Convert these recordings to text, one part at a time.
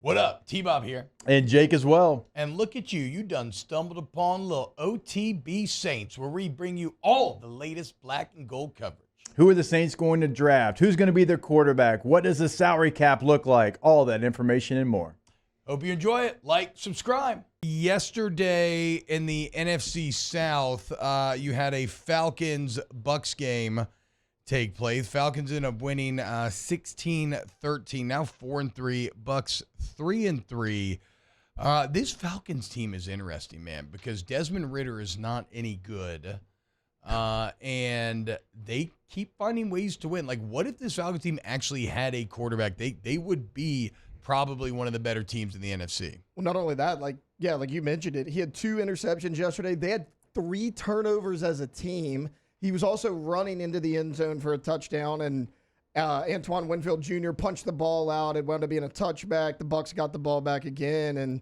What up? T-Bob here. And Jake as well. And look at you. You done stumbled upon little OTB Saints, where we bring you all the latest black and gold coverage. Who are the Saints going to draft? Who's going to be their quarterback? What does the salary cap look like? All that information and more. Hope you enjoy it. Like, subscribe. Yesterday in the NFC South, you had a Falcons-Bucks game take place. Falcons ended up winning 16-13, now 4-3, Bucks 3-3. This Falcons team is interesting, man, because Desmond Ridder is not any good, and they keep finding ways to win. Like, what if this Falcons team actually had a quarterback? They would be probably one of the better teams in the NFC. Well, not only that, like you mentioned it, he had 2 interceptions yesterday. They had 3 turnovers as a team. He was also running into the end zone for a touchdown, and Antoine Winfield Jr. punched the ball out. It wound up being a touchback. The Bucs got the ball back again, and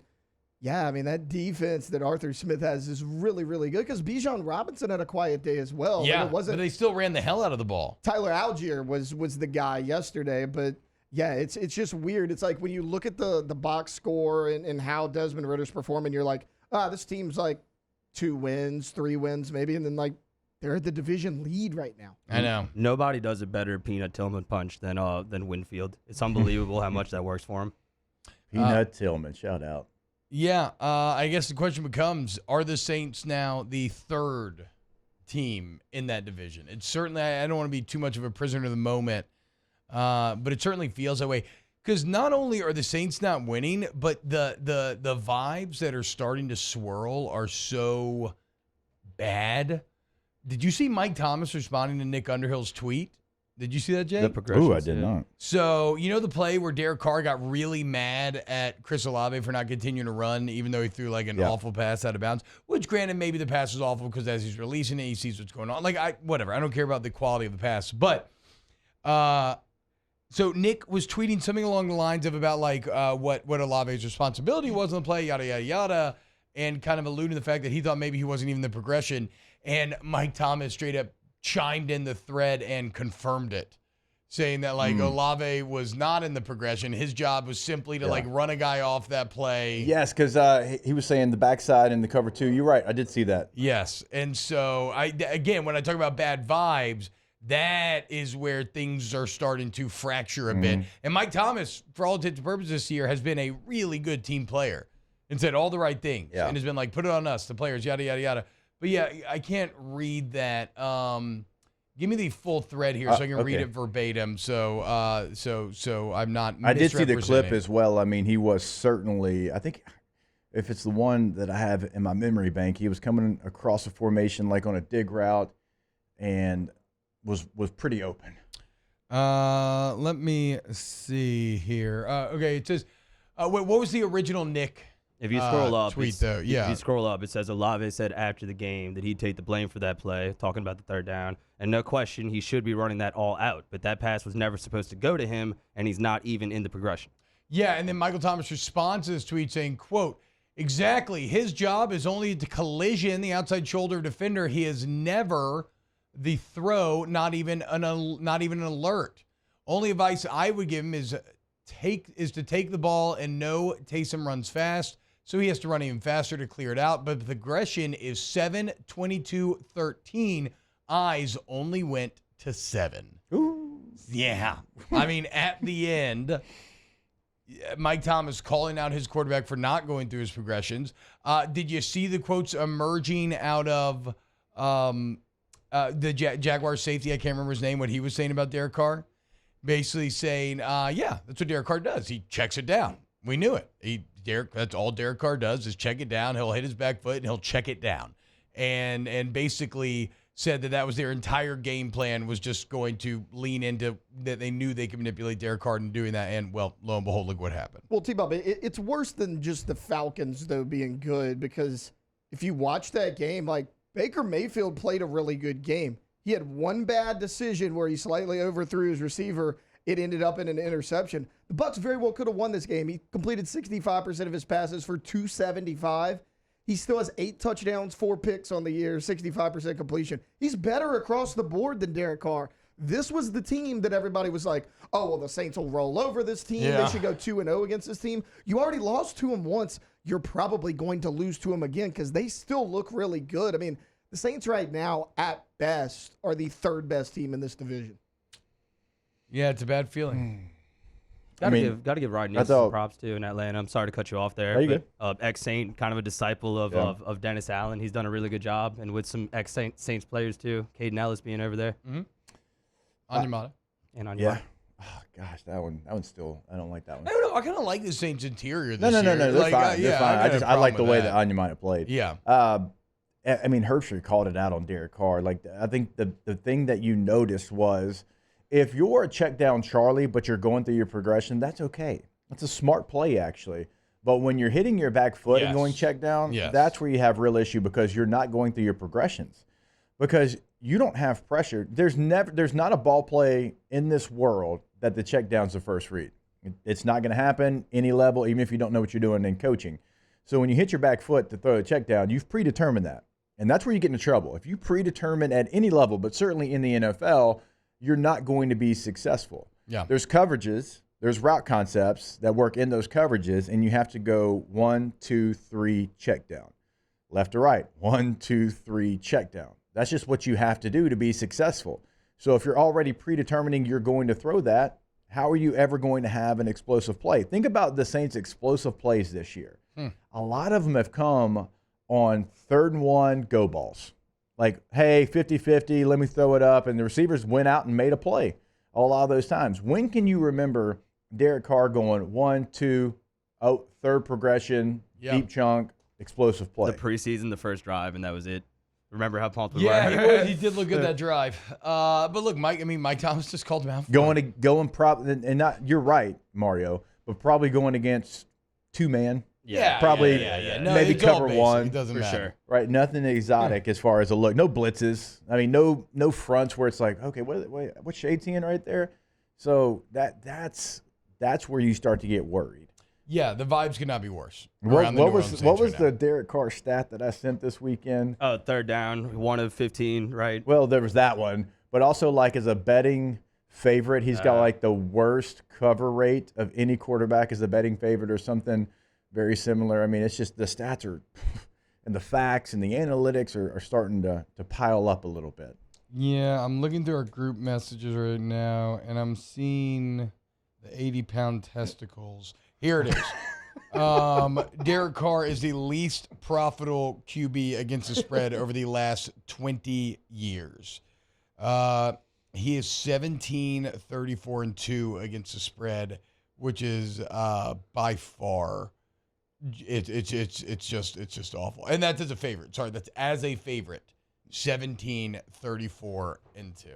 yeah, I mean, that defense that Arthur Smith has is really, really good because Bijan Robinson had a quiet day as well. Yeah, it wasn't, but they still ran the hell out of the ball. Tyler Algier was the guy yesterday, but yeah, it's just weird. It's like when you look at the box score and how Desmond Ridder's performing, you're like, this team's like 2 wins, 3 wins maybe, and then like they're at the division lead right now. I know. Nobody does a better Peanut Tillman punch than Winfield. It's unbelievable how much that works for him. Peanut Tillman, shout out. Yeah, I guess the question becomes, are the Saints now the 3rd team in that division? It's certainly, I don't want to be too much of a prisoner of the moment, but it certainly feels that way. Because not only are the Saints not winning, but the vibes that are starting to swirl are so bad. Did you see Mike Thomas responding to Nick Underhill's tweet? Did you see that, Jay? The progression. Ooh, I did not. So, you know the play where Derek Carr got really mad at Chris Olave for not continuing to run, even though he threw like an awful pass out of bounds, which granted, maybe the pass was awful because as he's releasing it, he sees what's going on. Like, whatever. I don't care about the quality of the pass. But, so Nick was tweeting something along the lines of about like what Olave's responsibility was on the play, yada, yada, yada, and kind of alluding to the fact that he thought maybe he wasn't even the progression. And Mike Thomas straight up chimed in the thread and confirmed it, saying that like Olave was not in the progression. His job was simply to like run a guy off that play. Yes, because he was saying the backside and the cover 2. You're right. I did see that. Yes. And so, again, when I talk about bad vibes, that is where things are starting to fracture a bit. And Mike Thomas, for all intents and purposes this year, has been a really good team player and said all the right things. And has been like, put it on us, the players, yada, yada, yada. But yeah, I can't read that. Give me the full thread here so I can read it verbatim. So I'm not. I did see the clip as well. I mean, he was certainly. I think if it's the one that I have in my memory bank, he was coming across a formation like on a dig route, and was pretty open. Let me see here. Okay, it says, what was the original Nick? If you scroll up, tweet though, if you scroll up, it says Olave said after the game that he'd take the blame for that play, talking about the 3rd down. And no question, he should be running that all out. But that pass was never supposed to go to him, and he's not even in the progression. Yeah, and then Michael Thomas responds to this tweet saying, quote, exactly, his job is only to collision the outside shoulder defender. He is never the throw, not even an alert. Only advice I would give him is to take the ball and know Taysom runs fast. So he has to run even faster to clear it out. But the progression is 7-22-13. Eyes only went to 7. Ooh. Yeah. I mean, at the end, Mike Thomas calling out his quarterback for not going through his progressions. Did you see the quotes emerging out of the Jaguar safety? I can't remember his name, what he was saying about Derek Carr. Basically saying, yeah, that's what Derek Carr does. He checks it down. We knew it. That's all Derek Carr does is check it down. He'll hit his back foot and he'll check it down. And basically said that was their entire game plan, was just going to lean into that. They knew they could manipulate Derek Carr in doing that. And well, lo and behold, look what happened. Well, T-Bob, it's worse than just the Falcons though being good, because if you watch that game, like Baker Mayfield played a really good game. He had one bad decision where he slightly overthrew his receiver. It ended up in an interception. The Bucs very well could have won this game. He completed 65% of his passes for 275. He still has 8 touchdowns, 4 picks on the year, 65% completion. He's better across the board than Derek Carr. This was the team that everybody was like, oh, well, the Saints will roll over this team. Yeah. They should go 2-0 against this team. You already lost to them once. You're probably going to lose to them again because they still look really good. I mean, the Saints right now, at best, are the third best team in this division. Yeah, it's a bad feeling. Gotta give Ryan Nielsen some props too in Atlanta. I'm sorry to cut you off there. you But ex-Saint, kind of a disciple of Dennis Allen. He's done a really good job, and with some ex-Saints players too. Caden Ellis being over there. Anyamata. And on Yeah. Oh, gosh, that one's still. I don't like that one. I don't know. I kind of like the Saints interior this No. year. They're fine. They're fine. I like the way that that. Onyemata played. Yeah. I mean, Herbstreit called it out on Derek Carr. Like, I think the thing that you noticed was if you're a check down Charlie, but you're going through your progression, that's okay. That's a smart play, actually. But when you're hitting your back foot and going check down, that's where you have real issue because you're not going through your progressions. Because you don't have pressure. There's not a ball play in this world that the check down's the first read. It's not going to happen any level, even if you don't know what you're doing in coaching. So when you hit your back foot to throw a check down, you've predetermined that. And that's where you get into trouble. If you predetermine at any level, but certainly in the NFL, you're not going to be successful. Yeah. There's coverages, there's route concepts that work in those coverages, and you have to go 1, 2, 3, check down. Left to right, 1, 2, 3, check down. That's just what you have to do to be successful. So if you're already predetermining you're going to throw that, how are you ever going to have an explosive play? Think about the Saints' explosive plays this year. A lot of them have come on 3rd and 1 go balls. Like, hey, 50-50, let me throw it up. And the receivers went out and made a play a lot of those times. When can you remember Derek Carr going 1, 2, third progression, deep chunk, explosive play? The preseason, the first drive, and that was it. Remember how pumped we Yeah, were? he did look good that drive. But look, Mike Thomas just called him out. You're right, Mario, but probably going against 2-man. Yeah, probably No, maybe it's all cover basic. 1 It doesn't for matter. sure. Right, nothing exotic as far as a look. No blitzes. I mean, no fronts where it's like, okay, what shade's he in right there? So that's where you start to get worried. Yeah, the vibes could not be worse. What was the Derek Carr stat that I sent this weekend? Oh, 3rd down, 1 of 15, right? Well, there was that one, but also like as a betting favorite, he's got like the worst cover rate of any quarterback as a betting favorite or something very similar. I mean, it's just the stats are and the facts and the analytics are starting to pile up a little bit. Yeah, I'm looking through our group messages right now, and I'm seeing the 80-pound testicles. Here it is. Derek Carr is the least profitable QB against the spread over the last 20 years. He is 17, 34, and 2 against the spread, which is by far it's just awful. And that's as a favorite. Sorry, that's as a favorite. 17, 34, and 2.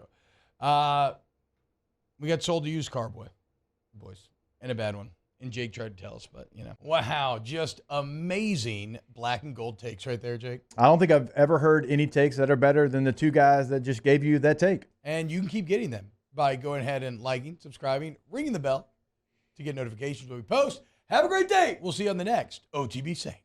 We got sold a used car, boys, and a bad one. And Jake tried to tell us, but, wow, just amazing black and gold takes right there, Jake. I don't think I've ever heard any takes that are better than the two guys that just gave you that take. And you can keep getting them by going ahead and liking, subscribing, ringing the bell to get notifications when we post. Have a great day. We'll see you on the next OTB Saints.